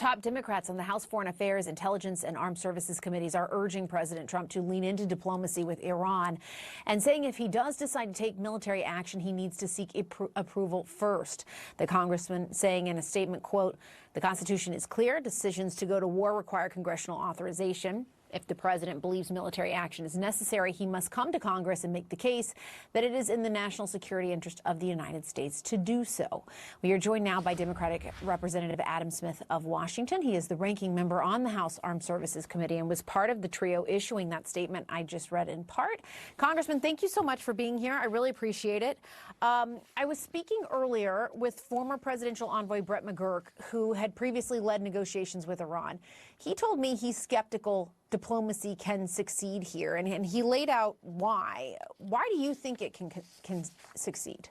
Top Democrats on the House Foreign Affairs, Intelligence, and Armed Services Committees are urging President Trump to lean into diplomacy with Iran and saying if he does decide to take military action, he needs to seek approval first. The congressman saying in a statement, quote, "The Constitution is clear. Decisions to go to war require congressional authorization. If the president believes military action is necessary, he must come to Congress and make the case that it is in the national security interest of the United States to do so." We are joined now by Democratic Representative Adam Smith of Washington. He is the ranking member on the House Armed Services Committee and was part of the trio issuing that statement I just read in part. Congressman, thank you so much for being here. I really appreciate it. I was speaking earlier with former presidential envoy Brett McGurk, who had previously led negotiations with Iran. He told me he's skeptical diplomacy can succeed here, and he laid out why. Why do you think it can succeed?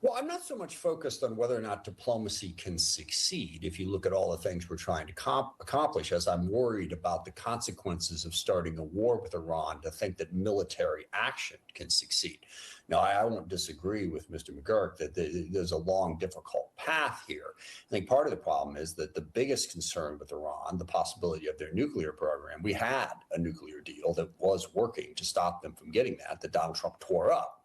Well, I'm not so much focused on whether or not diplomacy can succeed, if you look at all the things we're trying to accomplish, as I'm worried about the consequences of starting a war with Iran to think that military action can succeed. Now, I won't disagree with Mr. McGurk that there's a long, difficult path here. I think part of the problem is that the biggest concern with Iran, the possibility of their nuclear program, we had a nuclear deal that was working to stop them from getting that Donald Trump tore up.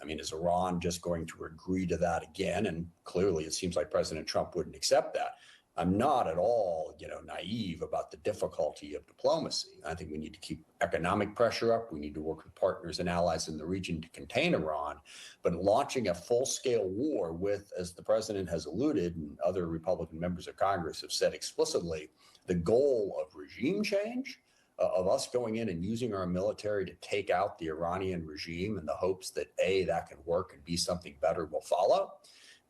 I mean, is Iran just going to agree to that again? And clearly, it seems like President Trump wouldn't accept that. I'm not at all, naive about the difficulty of diplomacy. I think we need to keep economic pressure up. We need to work with partners and allies in the region to contain Iran. But launching a full-scale war with, as the president has alluded, and other Republican members of Congress have said explicitly, the goal of regime change, of us going in and using our military to take out the Iranian regime in the hopes that A, that can work, and B, something better will follow.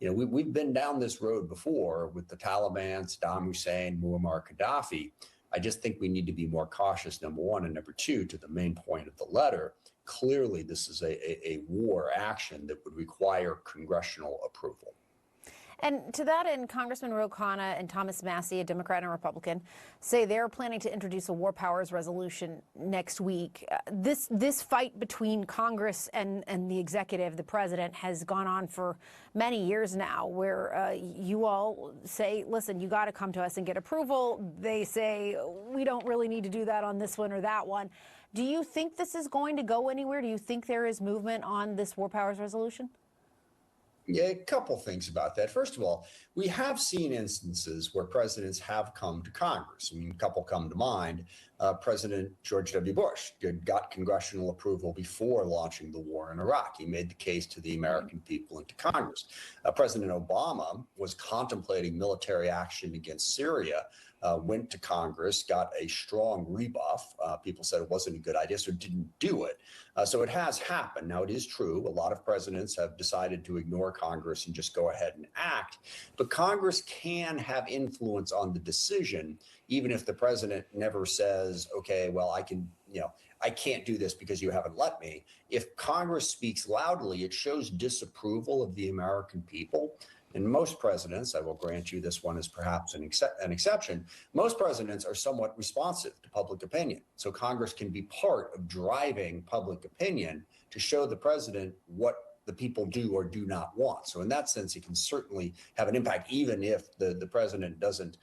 We've been down this road before with the Taliban, Saddam Hussein, Muammar Gaddafi. I just think we need to be more cautious, number one, and number two, to the main point of the letter. Clearly, this is a war action that would require congressional approval. And to that end, Congressman Ro Khanna and Thomas Massie, a Democrat and a Republican, say they're planning to introduce a war powers resolution next week. This fight between Congress and the executive, the president, has gone on for many years now, where you all say, listen, you got to come to us and get approval. They say, we don't really need to do that on this one or that one. Do you think this is going to go anywhere? Do you think there is movement on this war powers resolution? Yeah, a couple things about that. First of all, we have seen instances where presidents have come to Congress. I mean, a couple come to mind. President George W. Bush got congressional approval before launching the war in Iraq. He made the case to the American people and to Congress. President Obama was contemplating military action against Syria, went to Congress, got a strong rebuff. People said it wasn't a good idea, so didn't do it. So it has happened. Now, it is true. A lot of presidents have decided to ignore Congress and just go ahead and act. But Congress can have influence on the decision, even if the president never says, okay, well, I can't do this because you haven't let me. If Congress speaks loudly, it shows disapproval of the American people. And most presidents, I will grant you this one is perhaps an exception, most presidents are somewhat responsive to public opinion. So Congress can be part of driving public opinion to show the president what the people do or do not want. So in that sense, it can certainly have an impact, even if the president doesn't,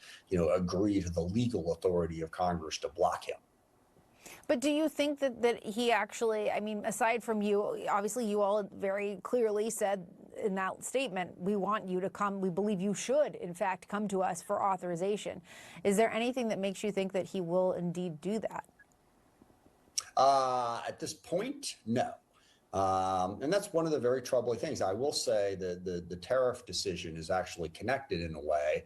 agree to the legal authority of Congress to block him. But do you think that he actually, I mean, aside from you, obviously you all very clearly said in that statement, we want you to come, we believe you should, in fact, come to us for authorization. Is there anything that makes you think that he will indeed do that? At this point, no. And that's one of the very troubling things. I will say that the tariff decision is actually connected in a way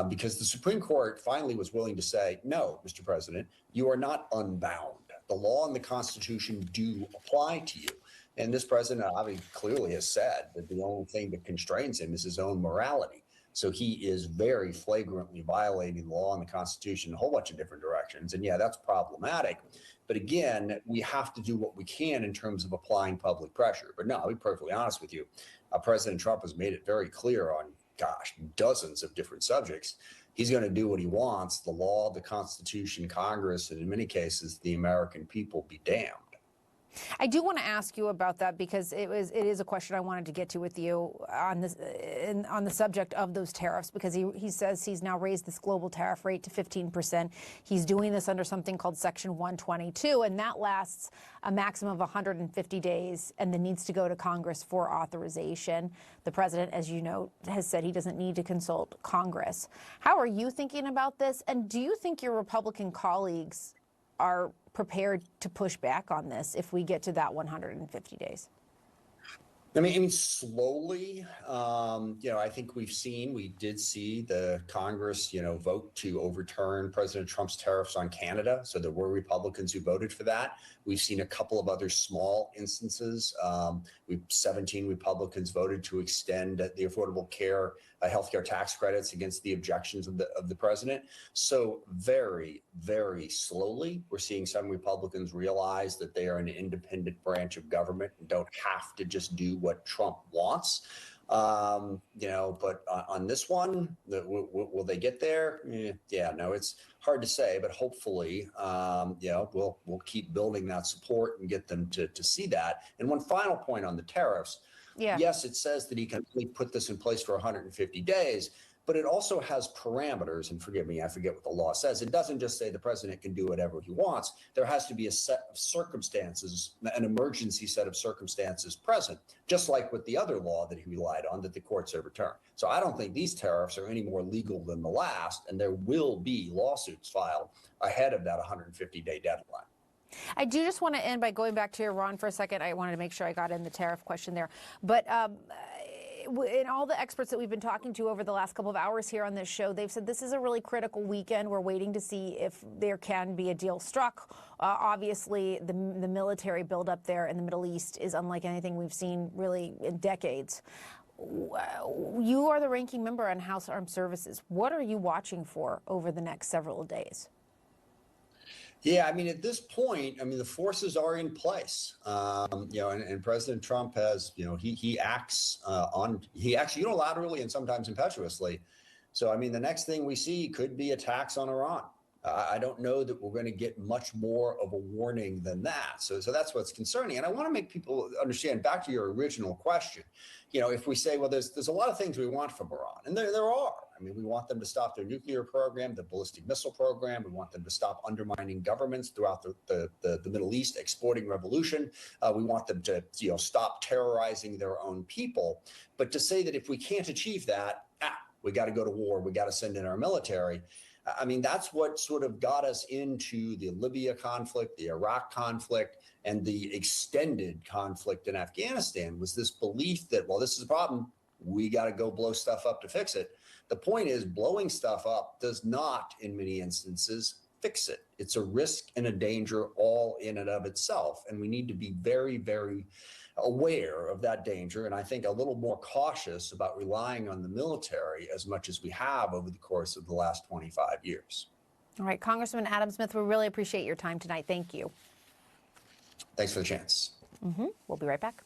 because the Supreme Court finally was willing to say, no, Mr. President, you are not unbound. The law and the Constitution do apply to you. And this president obviously clearly has said that the only thing that constrains him is his own morality. So he is very flagrantly violating the law and the Constitution in a whole bunch of different directions. And yeah, that's problematic. But again, we have to do what we can in terms of applying public pressure. But no, I'll be perfectly honest with you. President Trump has made it very clear on, dozens of different subjects. He's going to do what he wants. The law, the Constitution, Congress, and in many cases, the American people be damned. I do want to ask you about that because it is a question I wanted to get to with you on this on the subject of those tariffs, because he says he's now raised this global tariff rate to 15%. He's doing this under something called Section 122, and that lasts a maximum of 150 days and then needs to go to Congress for authorization. The president, as you know, has said he doesn't need to consult Congress. How are you thinking about this? And do you think your Republican colleagues are prepared to push back on this if we get to that 150 days? I mean, slowly, I think we did see the Congress, vote to overturn President Trump's tariffs on Canada. So there were Republicans who voted for that. We've seen a couple of other small instances. 17 Republicans voted to extend the Affordable Care healthcare tax credits against the objections of the president. So very, very slowly, we're seeing some Republicans realize that they are an independent branch of government and don't have to just do what Trump wants. But on this one, will they get there? No, it's hard to say, but hopefully, we'll keep building that support and get them to see that. And one final point on the tariffs. Yeah. Yes, it says that he can only put this in place for 150 days, but it also has parameters. And forgive me, I forget what the law says. It doesn't just say the president can do whatever he wants. There has to be a set of circumstances, an emergency set of circumstances present, just like with the other law that he relied on that the courts overturned. So I don't think these tariffs are any more legal than the last, and there will be lawsuits filed ahead of that 150-day deadline. I do just want to end by going back to Iran for a second. I wanted to make sure I got in the tariff question there. But in all the experts that we've been talking to over the last couple of hours here on this show, they've said this is a really critical weekend. We're waiting to see if there can be a deal struck. Obviously, the military buildup there in the Middle East is unlike anything we've seen really in decades. You are the ranking member on House Armed Services. What are you watching for over the next several days? Yeah, I mean, at this point, the forces are in place, and President Trump has, he acts unilaterally and sometimes impetuously. So, the next thing we see could be attacks on Iran. I don't know that we're going to get much more of a warning than that. So that's what's concerning. And I want to make people understand, back to your original question, if we say, well, there's a lot of things we want from Iran, and there are. We want them to stop their nuclear program, the ballistic missile program. We want them to stop undermining governments throughout the Middle East, exporting revolution. We want them to stop terrorizing their own people. But to say that if we can't achieve that, we got to go to war, we got to send in our military. That's what sort of got us into the Libya conflict, the Iraq conflict, and the extended conflict in Afghanistan, was this belief that, well, this is a problem, we got to go blow stuff up to fix it. The point is, blowing stuff up does not, in many instances, fix it. It's a risk and a danger all in and of itself. And we need to be very, very aware of that danger. And I think a little more cautious about relying on the military as much as we have over the course of the last 25 years. All right, Congressman Adam Smith, we really appreciate your time tonight. Thank you. Thanks for the chance. We'll be right back.